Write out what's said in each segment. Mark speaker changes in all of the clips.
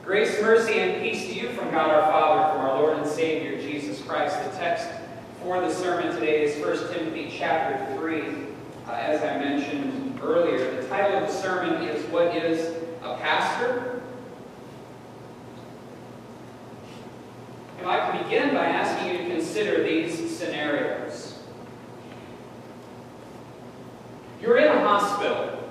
Speaker 1: Grace, mercy, and peace to you from God our Father, from our Lord and Savior, Jesus Christ. The text for the sermon today is 1 Timothy chapter 3. As I mentioned earlier, the title of the sermon is, What is a Pastor? And I'd like to begin by asking you to consider these scenarios. You're in a hospital,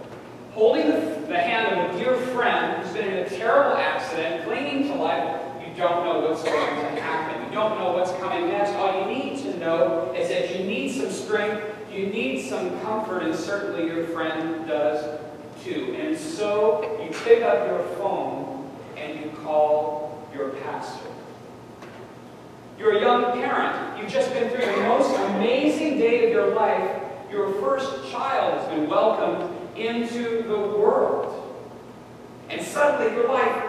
Speaker 1: holding the hand of a dear friend who's been in a terrible accident, clinging to life. You don't know what's going to happen. You don't know what's coming next. All you need to know is that you need some strength, you need some comfort, and certainly your friend does too. And so you pick up your phone and you call your pastor. You're a young parent. You've just been through the most amazing day of your life. Your first child has been welcomed into the world. And suddenly your life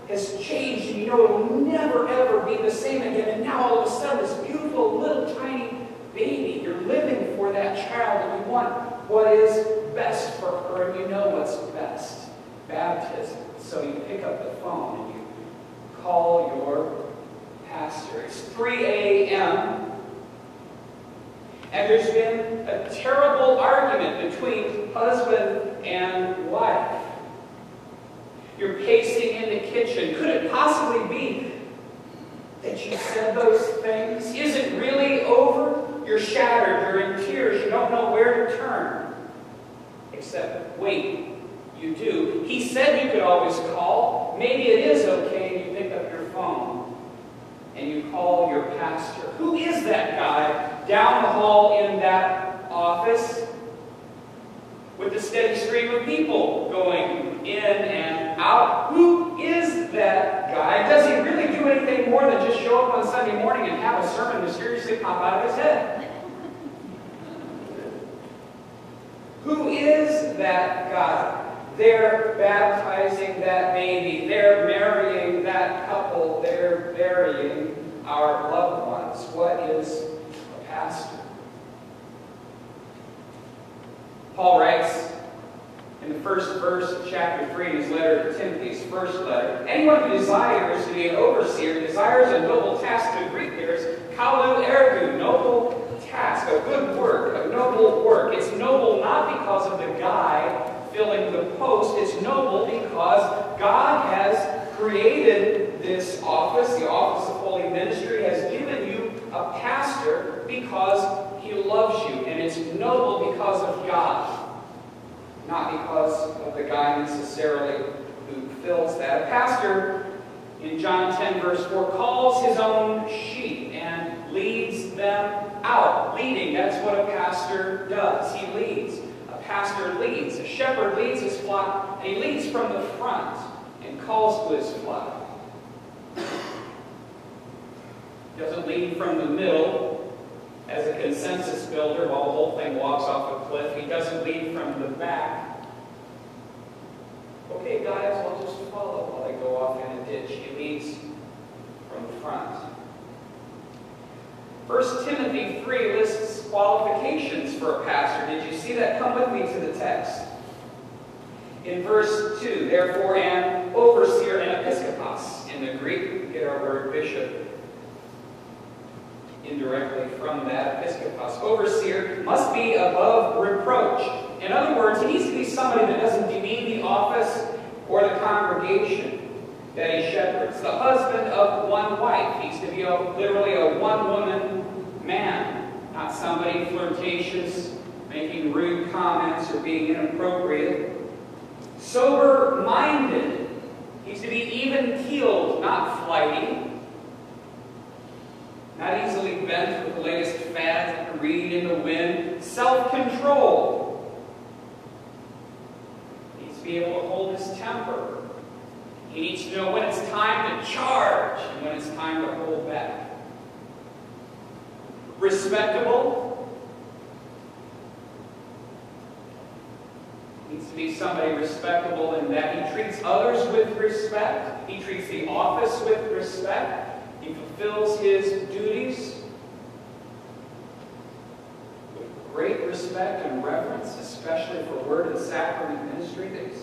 Speaker 1: has changed, and you know it will never ever be the same again. And now all of a sudden this beautiful little tiny baby, you're living for that child, and you want what is best for her, and you know what's best. Baptism. So you pick up the phone and you call your pastor. It's 3 a.m. and there's been a terrible argument between husband and wife. You're pacing in the kitchen. Could it possibly be that you said those things? Is it really over? You're shattered. You're in tears. You don't know where to turn. Except, wait, you do. He said you could always call. Maybe it is okay, and you pick up your phone and you call your pastor. Who is that guy down the hall in that office with the steady stream of people going in and out? Who is that guy? Does he really do anything more than just show up on Sunday morning and have a sermon mysteriously pop out of his head? Who is that guy? They're baptizing that baby. They're marrying that couple. They're burying our loved ones. What is a pastor? Paul writes in the first verse of chapter 3 in his letter to Timothy, his first letter, anyone who desires to be an overseer desires a noble task. The Greek there is kalu ergu, noble task, a good work, a noble work. It's noble not because of the guy filling the post. It's noble because God has created this office, the office of holy ministry, has given you a pastor because he loves you. And it's noble because of God, not because of the guy necessarily who fills that. A pastor, in John 10 verse 4, calls his own sheep and leads them out. Leading, that's what a pastor does. He leads. A pastor leads. A shepherd leads his flock, and he leads from the front and calls to his flock. He doesn't lead from the middle as a consensus builder while the whole thing walks off a cliff. He doesn't lead from the back. Okay, guys, I'll just follow while they go off in a ditch. He leads from the front. 1 Timothy 3 lists qualifications for a pastor. Did you see that? Come with me to the text. In verse 2, therefore an overseer and episkopos. In the Greek, we get our word bishop indirectly from that, episkopos. Overseer must be above reproach. In other words, he needs to be somebody that doesn't demean the office or the congregation that he shepherds. The husband of one wife. He needs to be literally a one-woman man, not somebody flirtatious, making rude comments or being inappropriate. Sober-minded. He needs to be even-keeled, not flighty. Not easily bent with the latest fads and reed in the wind. Self-control. He needs to be able to hold his temper. He needs to know when it's time to charge and when it's time to hold back. Respectable. He needs to be somebody respectable in that he treats others with respect. He treats the office with respect. He fulfills his duties with great respect and reverence, especially for word and sacrament ministry that he's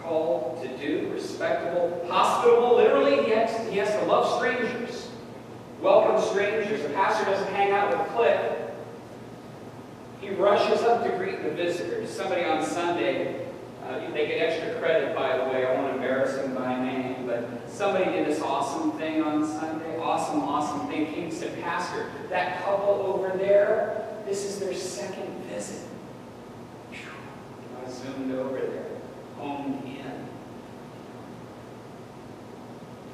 Speaker 1: called to do. Respectable, hospitable welcome strangers. The pastor doesn't hang out with a clique. He rushes up to greet the visitors. Somebody on Sunday, they get extra credit, by the way. I won't embarrass him by name, but somebody did this awesome thing on Sunday. Awesome thing. Came and said, Pastor, that couple over there, this is their second visit. I zoomed over there, honed in.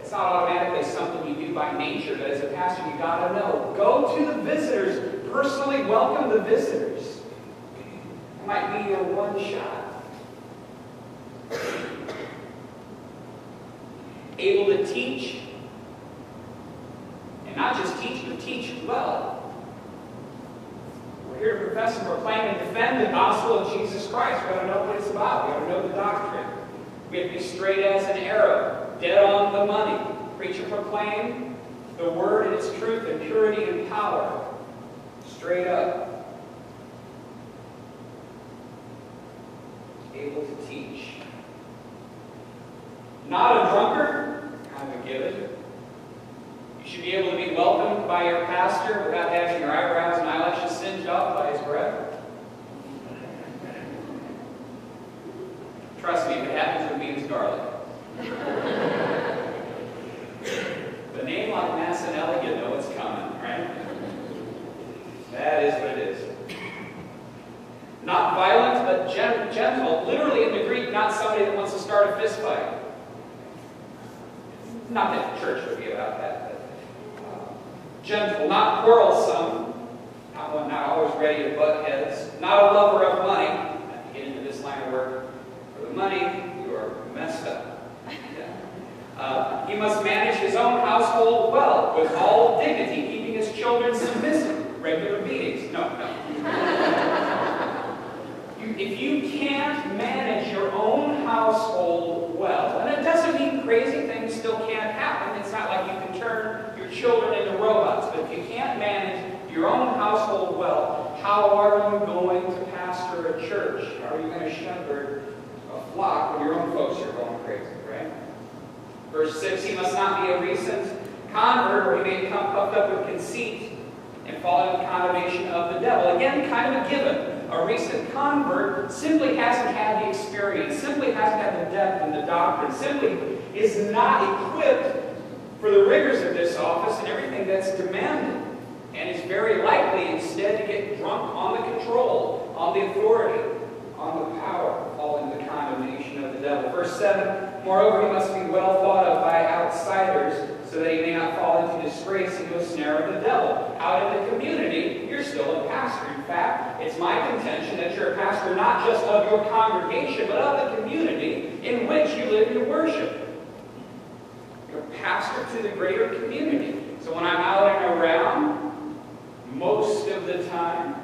Speaker 1: It's not automatically something you do by nature, but as a pastor, you got to know. Go to the visitors. Personally welcome the visitors. It might be your one shot. Able to teach, and not just teach, but teach well. We're here to profess and proclaim and defend the gospel of Jesus Christ. We got to know what it's about. We got to know the doctrine. We have to be straight as an arrow, dead on the money. Preach and proclaim the word and its truth and purity and power. Straight up. Able to teach. Not a drunkard, kind of a given. You should be able to be welcomed by your pastor without having your eyebrows and eyelashes singed off by his breath. Trust me, if it happens with me, it's garlic. With a name like Masinelli, you know what's coming, right? That is what it is. Not violent, but gentle. Literally in the Greek, not somebody that wants to start a fist fight. Not that the church would be about that, but gentle. Not quarrelsome. Not one not always ready to butt heads. Not a lover of money. Not to get into this line of work. For the money, you are messed up. He must manage his own household well, with all dignity, keeping his children submissive. Regular meetings. No. If you can't manage your own household well, and it doesn't mean crazy things still can't happen. It's not like you can turn your children into robots. But if you can't manage your own household well, how are you going to pastor a church? How are you going to shepherd a flock when your own folks are going crazy, right? Verse 6, he must not be a recent convert, or he may become puffed up with conceit and fall into the condemnation of the devil. Again, kind of a given. A recent convert simply hasn't had the experience, simply hasn't had the depth in the doctrine, simply is not equipped for the rigors of this office and everything that's demanded, and is very likely instead to get drunk on the control, on the authority, on the power, fall into the condemnation of the devil. Verse 7, moreover, he must be well thought of by outsiders, so that he may not fall into disgrace into a snare of the devil. Out in the community, you're still a pastor. In fact, it's my contention that you're a pastor not just of your congregation, but of the community in which you live your worship. You're a pastor to the greater community. So when I'm out and around, most of the time,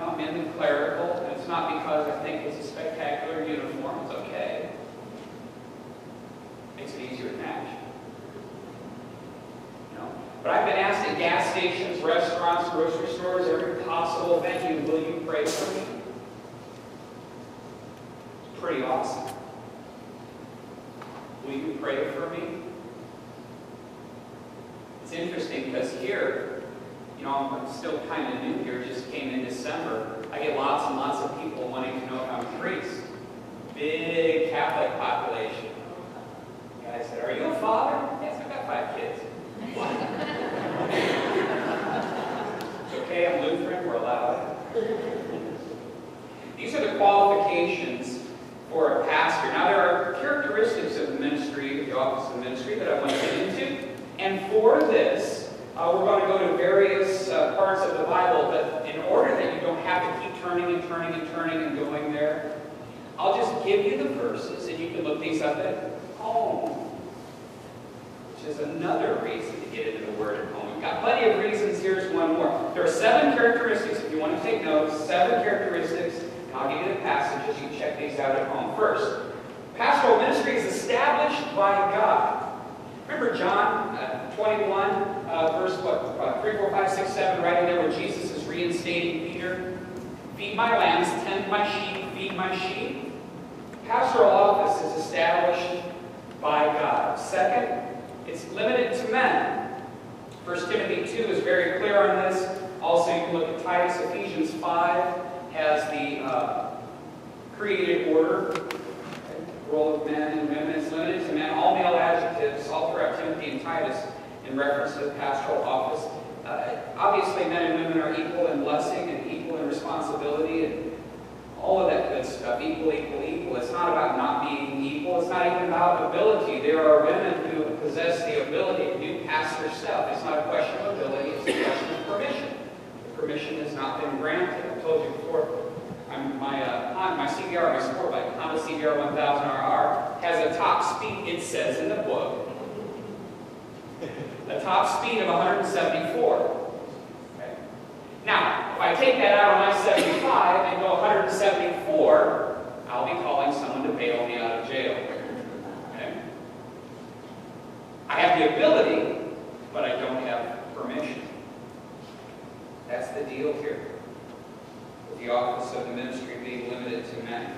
Speaker 1: I'm in the clerical, and it's not because I think it's a spectacular uniform. It's okay. Makes it easier to manage. But I've been asked at gas stations, restaurants, grocery stores, every possible venue, will you pray for me? It's pretty awesome. Will you pray for me? It's interesting because here, I'm still kind of new here, just came in December. I get lots and lots of people wanting to know if I'm a priest. Big Catholic population. The guy said, are you a father? Yes, I've got 5 kids. What? It's okay, I'm Lutheran, we're allowed. These are the qualifications for a pastor. Now, there are characteristics of the ministry, the office of the ministry, that I want to get into. And for this, we're going to go to various parts of the Bible, but in order that you don't have to keep turning and going there, I'll just give you the verses, and you can look these up at home, which is another reason to get into the Word at home. We've got plenty of reasons. Here's one more. There are 7 characteristics. If you want to take notes, 7 characteristics, and I'll give you the passages. You can check these out at home. First, pastoral ministry is established by God. Remember John 21, verse 3, 4, 5, 6, 7, right in there where Jesus is reinstating Peter? Feed my lambs, tend my sheep, feed my sheep. Pastoral office is established by God. Second, it's limited to men. 1 Timothy 2 is very clear on this. Also, you can look at Titus. Ephesians 5 has the created order. The role of men and women is limited to men. All male adjectives all throughout Timothy and Titus in reference to the pastoral office. Obviously, men and women are equal in blessing and equal in responsibility and all of that good stuff. Equal, equal, equal. It's not about not being equal. It's not even about ability. There are women who possess the ability to do pastor stuff. It's not a question of ability. It's a question of permission. The permission has not been granted. I told you before, my CBR, my sport bike, Honda CBR 1000RR, has a top speed, it says in the book, a top speed of 174. Okay. Now, if I take that out of my 75 and go 174, I'll be calling someone to bail me out of jail. Okay. I have the ability, but I don't have permission. That's the deal here. The office of the ministry being limited to men.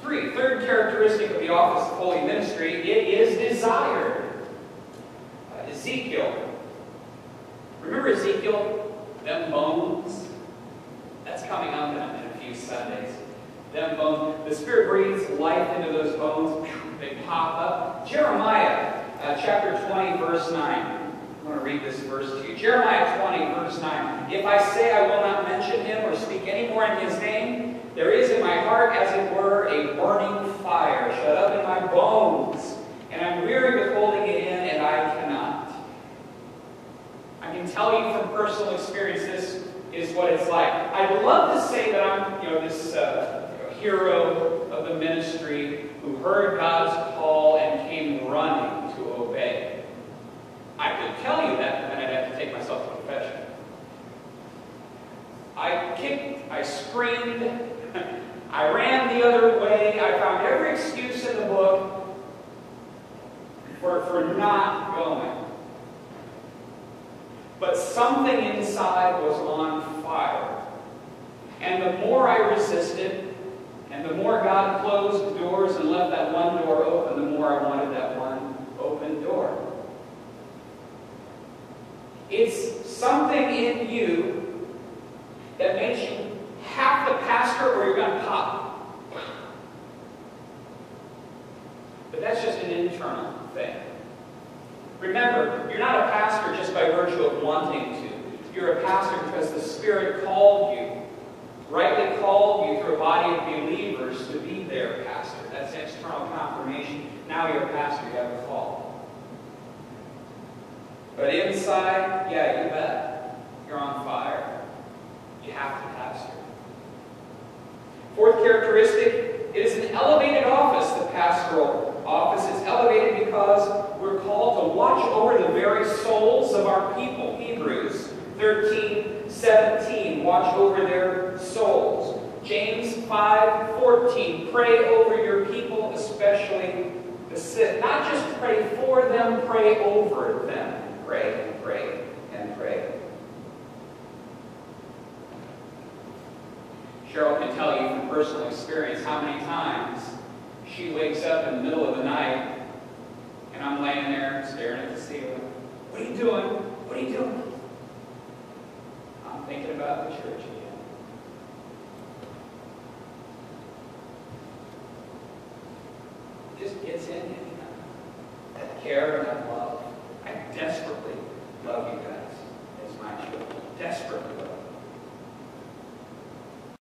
Speaker 1: Third characteristic of the office of holy ministry, it is desired. Ezekiel. Remember Ezekiel? Them bones? That's coming up in a few Sundays. Them bones. The Spirit breathes life into those bones. They pop up. Jeremiah chapter 20, verse 9. I want to read this verse to you. Jeremiah 20, verse 9. If I say I will not mention him or speak any more in his name, there is in my heart, as it were, a burning fire shut up in my bones, and I'm weary with holding it in, and I cannot. I can tell you from personal experience, this is what it's like. I'd love to say that I'm, this hero of the ministry who heard God's call and came running to obey. I could tell you that, and I'd have to take myself to confession. I kicked, I screamed, I ran the other way, I found every excuse in the book for not going. But something inside was on fire. And the more I resisted, and the more God closed doors and left that one door open, the more I wanted that one open door. It's something in you that makes you have to pastor or you're going to pop. But that's just an internal thing. Remember, you're not a pastor just by virtue of wanting to. You're a pastor because the Spirit called you, rightly called you through a body of believers to be their pastor. That's external confirmation. Now you're a pastor, you have a call. But inside, yeah, you bet, you're on fire. You have to pastor. Fourth characteristic, it is an elevated office, the pastoral office. It's elevated because we're called to watch over the very souls of our people. Hebrews 13:17, watch over their souls. James 5:14, pray over your people, especially the sick. Not just pray for them, pray over them. Pray, and pray, and pray. Cheryl can tell you from personal experience how many times she wakes up in the middle of the night and I'm laying there staring at the ceiling. What are you doing? What are you doing? I'm thinking about the church again. It just gets in you, that care and that